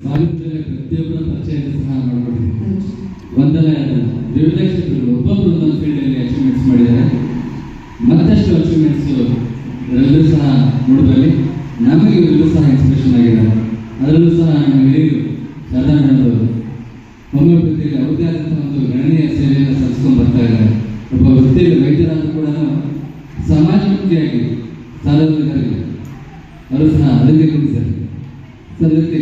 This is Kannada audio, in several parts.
ಸಾಹಿತ್ಯದಲ್ಲಿ ಪ್ರತಿಯೊಬ್ಬರ ಪರಿಚಯ ಸಹ ಮಾಡಿಕೊಟ್ಟಿದ್ದೀನಿ. ಒಂದಲ್ಲ ವಿವಿಧ ಕ್ಷೇತ್ರಗಳು ಒಬ್ಬೊಬ್ಬರು ಒಂದೊಂದು ಫೀಲ್ಡಲ್ಲಿ ಅಚೀವ್ಮೆಂಟ್ಸ್ ಮಾಡಿದ್ದಾರೆ. ಮತ್ತಷ್ಟು ಅಚೀವ್ಮೆಂಟ್ಸ್ ಎಲ್ಲರೂ ಸಹ ನೋಡಿದಲ್ಲಿ ನಮಗೆ ಎಲ್ಲರೂ ಸಹ ಇನ್ಸ್ಪಿರೇಷನ್ ಆಗಿದ್ದಾರೆ. ಅದರಲ್ಲೂ ಸಹ ನಮ್ಮ ಹಿರಿಯರು ಶಾರದಾ ಮೇಡಮ್ ಅವರು ಹೋಮಿಯೋಪತಿಯಲ್ಲಿ ಅವ್ರದ್ದೇ ಆದಂತಹ ಒಂದು ಗಣನೀಯ ಸೇವೆಯನ್ನು ಸಲ್ಲಿಸ್ಕೊಂಡು ಬರ್ತಾ ಇದ್ದಾರೆ. ಒಬ್ಬ ವೃತ್ತಿಯಲ್ಲಿ ವೈದ್ಯರಾದರೂ ಕೂಡ ಸಮಾಜಮುಖಿಯಾಗಿ ಸಾರ್ವಜನಿಕರಿಗೆ ಅವರು ಸಹ ಅದಕ್ಕೆ ಕುರಿತಾರೆ ಸದ್ಯಕ್ಕೆ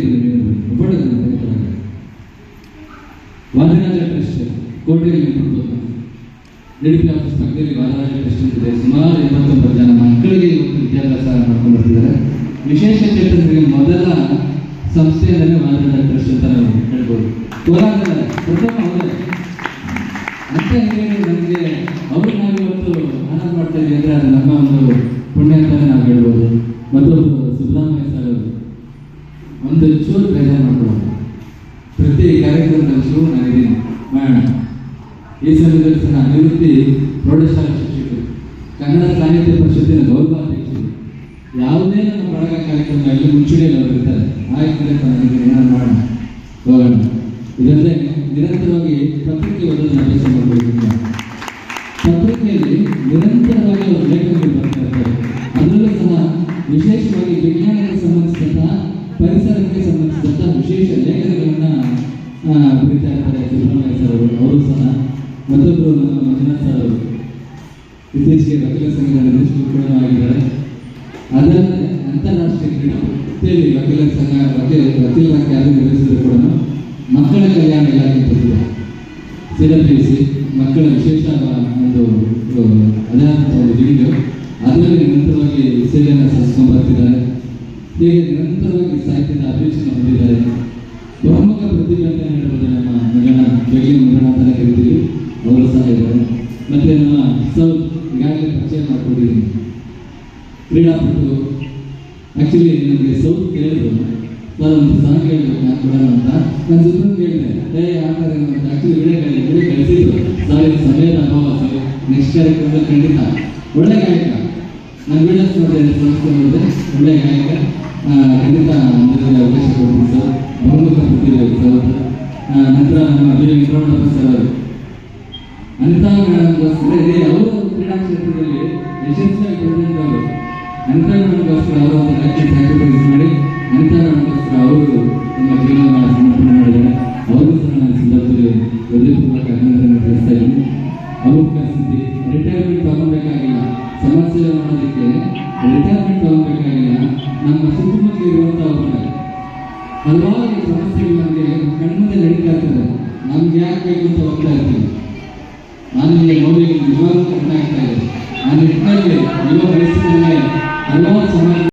ವಾದರಾಜ ಟ್ರಸ್ಟ್ ಕೋಟೆಯಲ್ಲಿ ಡಿಡಿಪಿ ಆಫೀಸ್ ಪಕ್ಕದಲ್ಲಿ ವಾದರಾಜ ಟ್ರಸ್ಟ್ ಅಂತಿದೆ. ಸುಮಾರು 89 ಜನ ಮಕ್ಕಳಿಗೆ ಇವತ್ತು ವಿದ್ಯಾಭ್ಯಾಸ ಮಾಡ್ಕೊಂಡು ಬರ್ತಿದ್ದಾರೆ. ವಿಶೇಷ ಚೇತನರಿಗೆ ಮೊದಲ ಸಂಸ್ಥೆಯಲ್ಲೇ ವಾದರಾಜ ಟ್ರಸ್ಟ್ ಅಂತ ನಾವು ಹೇಳ್ಬೋದು. ಕೋಲಾರದ ಪ್ರಥಮ ಅವರೇ ಅಂತ ಹೇಳಿ ನಮಗೆ ಅವರು ನಾವಿವತ್ತು ಆನಂದ ಮಾಡ್ತಾ ಇದ್ದೀವಿ ಅಂದರೆ ಅದು ನಮ್ಮ ಒಂದು ಪುಣ್ಯ ಅಂತಲೇ ನಾವು ಹೇಳ್ಬೋದು. ಮತ್ತೊಬ್ಬರು ಸಿದ್ದರಾಮಯ್ಯ ಸರ್ ಅವರು ಒಂದು ಚೂರು ಬೇಜಾರು ಮಾಡ್ಕೊಳ್ಳೋದು ಪ್ರತಿ ಕಾರ್ಯಕ್ರಮದಲ್ಲಿ ಶುರು ನಾನಿದ್ದೀನಿ ಮಾಡೋಣ. ಈ ಸಮಯದಲ್ಲಿ ಸಹ ನಿವೃತ್ತಿ ಪ್ರೌಢಶಾಲಾ ಶಿಕ್ಷಕರು, ಕನ್ನಡ ಸಾಹಿತ್ಯ ಪರಿಷತ್ತಿನ ಗೌರವಾಧ್ಯಕ್ಷರು, ಯಾವುದೇ ನಮ್ಮ ಬಳಗ ಕಾರ್ಯಕ್ರಮದಲ್ಲಿ ಮುಂಚೂಣಿಯಲ್ಲಿ ಅವರು ಇರ್ತಾರೆ. ಆಯ್ತು ನನಗೆ ಏನಾದ್ರು ಮಾಡೋಣ ಹೋಗೋಣ. ಇದಲ್ಲದೆ ನಿರಂತರವಾಗಿ ಪತ್ರಿಕೆ ಓದೋದನ್ನು ಅಭ್ಯಾಸ ಮಾಡಬೇಕು. ಪತ್ರಿಕೆಯಲ್ಲಿ ನಿರಂತರವಾಗಿ ಅವರು ಲೇಖನಗಳು ಬರ್ತಾ ಇರ್ತಾರೆ. ಅದರಲ್ಲೂ ಸಹ ವಿಶೇಷವಾಗಿ ವಿಜ್ಞಾನಕ್ಕೆ ಸಂಬಂಧಿಸಿದಂತಹ ಪರಿಸರಕ್ಕೆ ಸಂಬಂಧಿಸಿದಂತಹ ವಿಶೇಷ ಲೇಖನಗಳನ್ನು ಬರೀತಾ ಇರ್ತಾರೆ ಸಿದ್ದರಾಮಯ್ಯ ಸರ್ ಅವರು ಸಹ. ಮತ್ತೊಬ್ಬರು ನಮ್ಮ ಮಂಜುನಾಥ್ ಸರ್ ಅವರು ಇತ್ತೀಚೆಗೆ ವಕೀಲ ಸಂಘದ ನಿರ್ದೇಶಕರು ಕೂಡ ಆಗಿದ್ದಾರೆ. ಅದಲ್ಲದೆ ಅಂತಾರಾಷ್ಟ್ರೀಯ ಕ್ರೀಡೆ ವಕೀಲ ಸಂಘ ವಕೀಲರಾಗಿ ಯಾರು ನಿರ್ವಹಿಸಿದ್ರು ಕೂಡ ಮಕ್ಕಳ ಕಲ್ಯಾಣ ಇಲಾಖೆ ಪ್ರತಿಭೆ CWC ಮಕ್ಕಳ ವಿಶೇಷ ಒಂದು ಅದಾದಂಥ ಒಂದು ವಿಡಿಯೋ ಅದರಲ್ಲಿ ನಿರಂತರವಾಗಿ ಸೇವೆಯನ್ನು ಸಲ್ಲಿಸ್ಕೊಂಡು ಬರ್ತಿದ್ದಾರೆ. ಹೀಗೆ ನಿರಂತರವಾಗಿ ಸಾಹಿತ್ಯದ ಅಭಿರುಚಿಯನ್ನು ಹೊಂದಿದ್ದಾರೆ. ಬಹುಮುಖ ಪ್ರತಿಭೆ ಅಂತ ಹೇಳ್ಬೋದು. ನಮ್ಮ ಮಗನ ಬೆಳ್ಳಿ ಮಗನ ಅಂತಲೇ ಕರಿತೀವಿ, ಅವರು ಸಹ ಇದ್ದಾರೆ. ಮತ್ತು ನಮ್ಮ ಸೌತ್ ಈಗಾಗಲೇ ಪರಿಚಯ ಮಾಡ್ಕೊಂಡಿದ್ದೀನಿ ಕ್ರೀಡಾಪಟು. ಆ್ಯಕ್ಚುಲಿ ನನಗೆ ಸೌತ್ ಕೇಳಿದ್ರು ಸರ್ ಒಂದು ಸಾಂಗ್ ಹೇಳ್ಬೇಕು ನಾನು ಕೂಡ ಅಂತ. ನಾನು ಸುಮ್ಮನೆ ಕೇಳಿದೆ ಯಾಕಂದ್ರೆ ಅಂತ. ಆ್ಯಕ್ಚುಲಿ ವಿಡಿಯೋ ಕಳಿಸಿದ್ರು ಸರ್ ಇದು ಸಮಯದ ಅಭಾವ ಸರ್, ನೆಕ್ಸ್ಟ್ ಕಾರ್ಯಕ್ರಮದಲ್ಲಿ ಖಂಡಿತ. ಒಳ್ಳೆ ಗಾಯಕ, ನಾನು ವಿಡಿಯೋಸ್ ನೋಡಿದೆ, ಸಂಸ್ಥೆ ನೋಡಿದೆ, ಒಳ್ಳೆ ಗಾಯಕ, ಖಂಡಿತ ಅಂದರೆ ಅವಕಾಶ ಕೊಡ್ತೀನಿ ಸರ್. ಬಹುಮುಖ ಪ್ರತಿಭೆ ಸರ್. ನಂತರ ನಮ್ಮ ವೆಂಕಟರಮಣ ಸರ್ ಅವರು ಅನಿತಾ ಮೇಡಮ್ಗೋಸ್ಕರ ಇದೆ. ಅವರು ಕ್ರೀಡಾ ಕ್ಷೇತ್ರದಲ್ಲಿ ಯಶಸ್ವಿಯಾಗಿ ಬೆಳೆದಂಥವರು. ಅನಿತಾ ಮೇಡಮ್ಗೋಸ್ಕರ ಅವರು ಒಂದು ಲೈಫ್ ಸ್ಯಾಕ್ರಿಫೈಸ್ ಮಾಡಿ ಅನಿತಾ ಮೇಡಮ್ಗೋಸ್ಕರ ಅವರು ನಮ್ಮ ಜೀವನವನ್ನು ಸಮರ್ಪಣೆ ಮಾಡಿದ್ದಾರೆ. ಅವರು ಸಹ ನಾನು ಸಂದರ್ಭದಲ್ಲಿ ಹೃದಯಪೂರ್ವಕ ಅಭಿನಂದನೆ ತಿಳಿಸ್ತಾ ಇದ್ದೀನಿ. ಅವ್ರ ಪರಿಸ್ಥಿತಿ ರಿಟೈರ್ಮೆಂಟ್ ತಗೊಬೇಕಾಗಿಲ್ಲ, ಸಮಸ್ಯೆ ಮಾಡೋದಕ್ಕೆ ರಿಟೈರ್ಮೆಂಟ್ ತಗೊಬೇಕಾಗಿಲ್ಲ. ನಮ್ಮ ಸುತ್ತಮುತ್ತ ಇರುವಂಥವ್ರ ಹಲವಾರು ಸಮಸ್ಯೆಗಳು ನಮಗೆ ಕಣ್ಮುಂದೆ ನಡೀತಾ ಇರ್ತದೆ. ನಮ್ಗೆ ಯಾಕೆ ಬೇಕು ಅಂತ ಹೋಗ್ತಾ ಇರ್ತೀವಿ. ನಾನು ನಿಮಗೆ ನೋಡಿ ನಿಜವಾಗ್ಲೂ ಕಡಿಮೆ ಆಗ್ತಾ ಇದೆ. ಆ ನಿಟ್ಟಿನಲ್ಲಿ ಯುವ ವಯಸ್ಸಿನಲ್ಲಿ ಹಲವಾರು ಸಮಾಜ